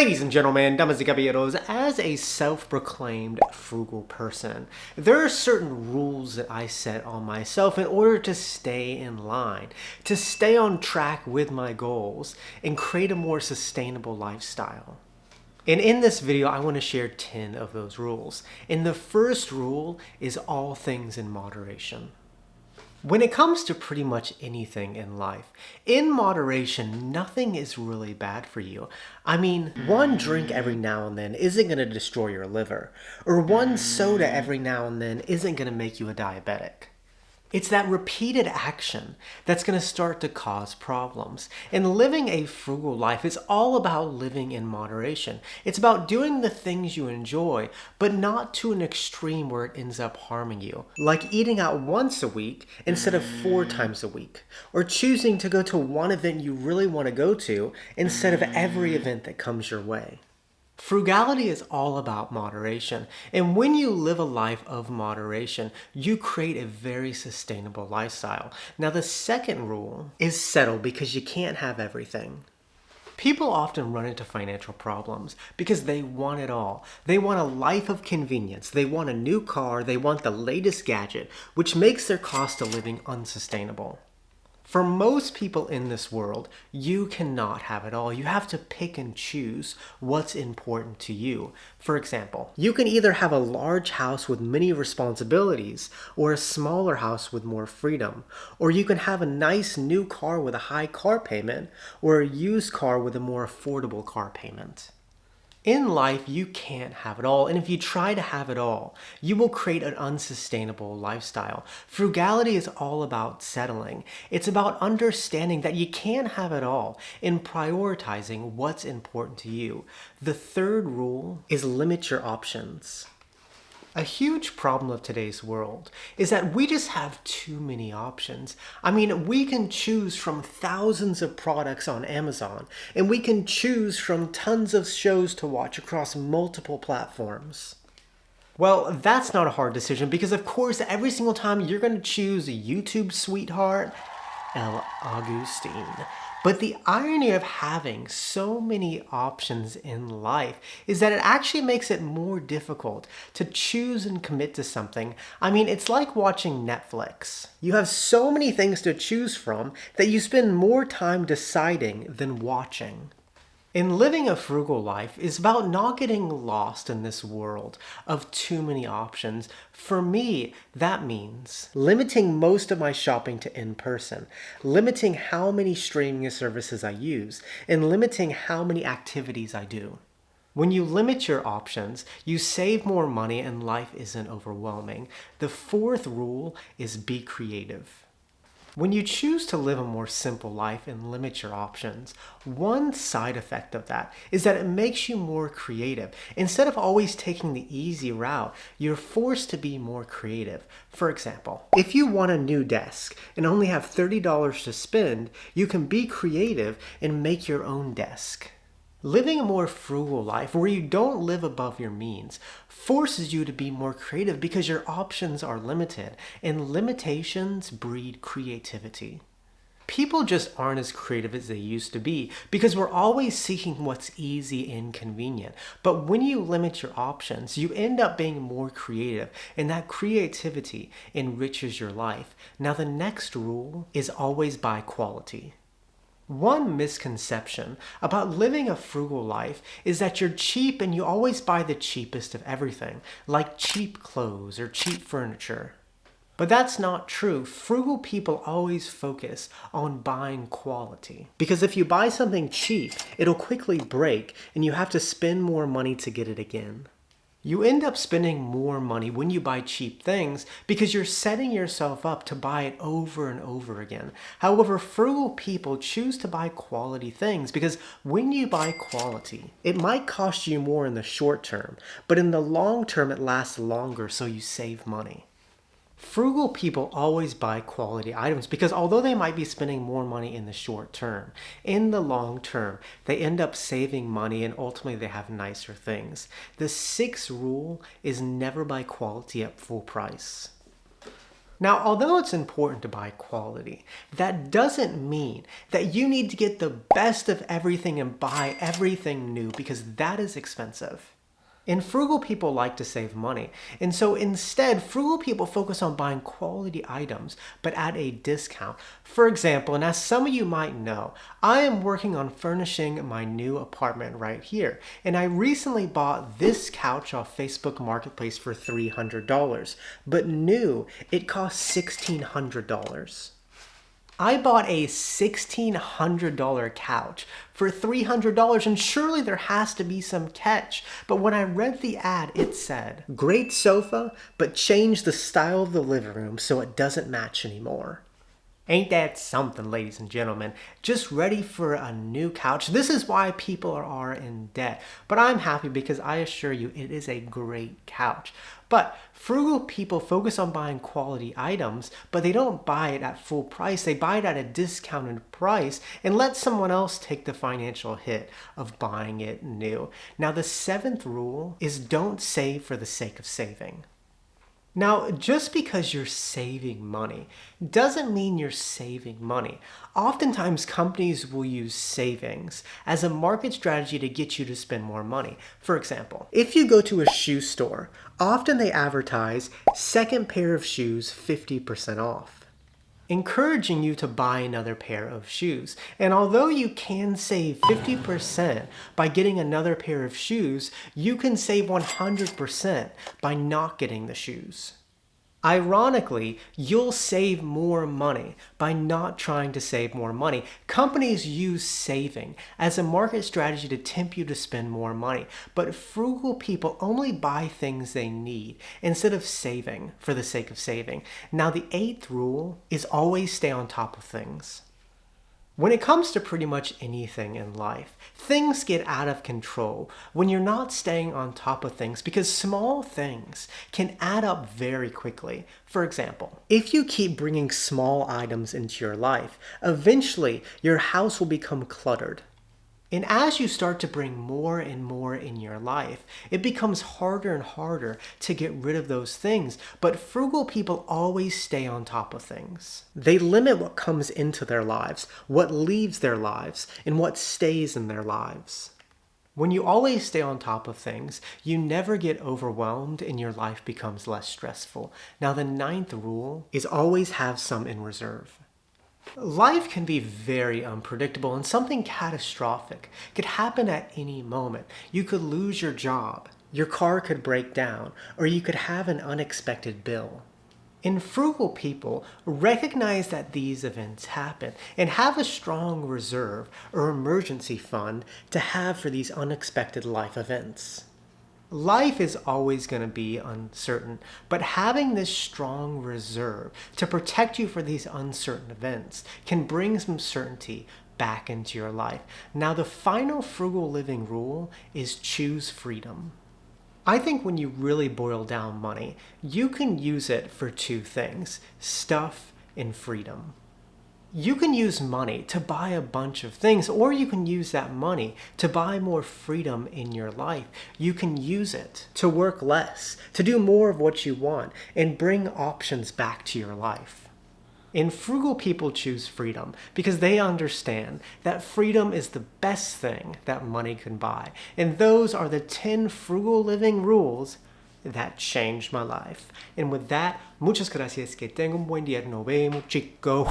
Ladies and gentlemen, damas y caballeros, as a self-proclaimed frugal person, there are certain rules that I set on myself in order to stay in line, to stay on track with my goals, and create a more sustainable lifestyle. And in this video, I want to share 10 of those rules. And the first rule is all things in moderation. When it comes to pretty much anything in life, in moderation, nothing is really bad for you. I mean, one drink every now and then isn't going to destroy your liver, or one soda every now and then isn't going to make you a diabetic. It's that repeated action that's going to start to cause problems. And living a frugal life is all about living in moderation. It's about doing the things you enjoy, but not to an extreme where it ends up harming you. Like eating out once a week instead of 4 times a week. Or choosing to go to one event you really want to go to instead of every event that comes your way. Frugality is all about moderation, and when you live a life of moderation, you create a very sustainable lifestyle. Now, the second rule is settle because you can't have everything. People often run into financial problems because they want it all. They want a life of convenience. They want a new car. They want the latest gadget, which makes their cost of living unsustainable. For most people in this world, you cannot have it all. You have to pick and choose what's important to you. For example, you can either have a large house with many responsibilities or a smaller house with more freedom. Or you can have a nice new car with a high car payment or a used car with a more affordable car payment. In life, you can't have it all, and if you try to have it all, you will create an unsustainable lifestyle. Frugality is all about settling. It's about understanding that you can't have it all and prioritizing what's important to you. The third rule is limit your options. A huge problem of today's world is that we just have too many options. I mean, we can choose from thousands of products on Amazon, and we can choose from tons of shows to watch across multiple platforms. Well, that's not a hard decision because, of course, every single time you're going to choose a YouTube sweetheart, El Agustin. But the irony of having so many options in life is that it actually makes it more difficult to choose and commit to something. I mean, it's like watching Netflix. You have so many things to choose from that you spend more time deciding than watching. And living a frugal life is about not getting lost in this world of too many options. For me, that means limiting most of my shopping to in-person, limiting how many streaming services I use, and limiting how many activities I do. When you limit your options, you save more money and life isn't overwhelming. The fourth rule is be creative. When you choose to live a more simple life and limit your options, one side effect of that is that it makes you more creative. Instead of always taking the easy route, you're forced to be more creative. For example, if you want a new desk and only have $30 to spend, you can be creative and make your own desk. Living a more frugal life where you don't live above your means forces you to be more creative because your options are limited, and limitations breed creativity. People just aren't as creative as they used to be because we're always seeking what's easy and convenient. But when you limit your options, you end up being more creative, and that creativity enriches your life. Now, the next rule is always buy quality. One misconception about living a frugal life is that you're cheap and you always buy the cheapest of everything, like cheap clothes or cheap furniture. But that's not true. Frugal people always focus on buying quality. Because if you buy something cheap, it'll quickly break and you have to spend more money to get it again. You end up spending more money when you buy cheap things because you're setting yourself up to buy it over and over again. However, frugal people choose to buy quality things because when you buy quality, it might cost you more in the short term, but in the long term it lasts longer, so you save money. Frugal people always buy quality items because although they might be spending more money in the short term, in the long term, they end up saving money and ultimately they have nicer things. The sixth rule is never buy quality at full price. Now, although it's important to buy quality, that doesn't mean that you need to get the best of everything and buy everything new, because that is expensive. And frugal people like to save money. And so instead, frugal people focus on buying quality items, but at a discount. For example, and as some of you might know, I am working on furnishing my new apartment right here. And I recently bought this couch off Facebook Marketplace for $300. But new, it cost $1,600. I bought a $1,600 couch for $300, and surely there has to be some catch. But when I read the ad, it said, "Great sofa, but change the style of the living room so it doesn't match anymore." Ain't that something, ladies and gentlemen? Just ready for a new couch. This is why people are in debt. But I'm happy because I assure you it is a great couch. But frugal people focus on buying quality items, but they don't buy it at full price. They buy it at a discounted price and let someone else take the financial hit of buying it new. Now, the 7th rule is don't save for the sake of saving. Now, just because you're saving money doesn't mean you're saving money. Oftentimes, companies will use savings as a market strategy to get you to spend more money. For example, if you go to a shoe store, often they advertise second pair of shoes 50% off, encouraging you to buy another pair of shoes. And although you can save 50% by getting another pair of shoes, you can save 100% by not getting the shoes. Ironically, you'll save more money by not trying to save more money. Companies use saving as a market strategy to tempt you to spend more money, but frugal people only buy things they need instead of saving for the sake of saving. Now, the 8th rule is always stay on top of things. When it comes to pretty much anything in life, things get out of control when you're not staying on top of things, because small things can add up very quickly. For example, if you keep bringing small items into your life, eventually your house will become cluttered. And as you start to bring more and more in your life, it becomes harder and harder to get rid of those things. But frugal people always stay on top of things. They limit what comes into their lives, what leaves their lives, and what stays in their lives. When you always stay on top of things, you never get overwhelmed and your life becomes less stressful. Now, the 9th rule is always have some in reserve. Life can be very unpredictable, and something catastrophic could happen at any moment. You could lose your job, your car could break down, or you could have an unexpected bill. And frugal people recognize that these events happen and have a strong reserve or emergency fund to have for these unexpected life events. Life is always going to be uncertain, but having this strong reserve to protect you for these uncertain events can bring some certainty back into your life. Now, the final frugal living rule is choose freedom. I think when you really boil down money, you can use it for 2 things: stuff and freedom. You can use money to buy a bunch of things, or you can use that money to buy more freedom in your life. You can use it to work less, to do more of what you want, and bring options back to your life. And frugal people choose freedom because they understand that freedom is the best thing that money can buy. And those are the 10 frugal living rules that changed my life. And with that, muchas gracias. Que tengan un buen día. Nos vemos, chicos.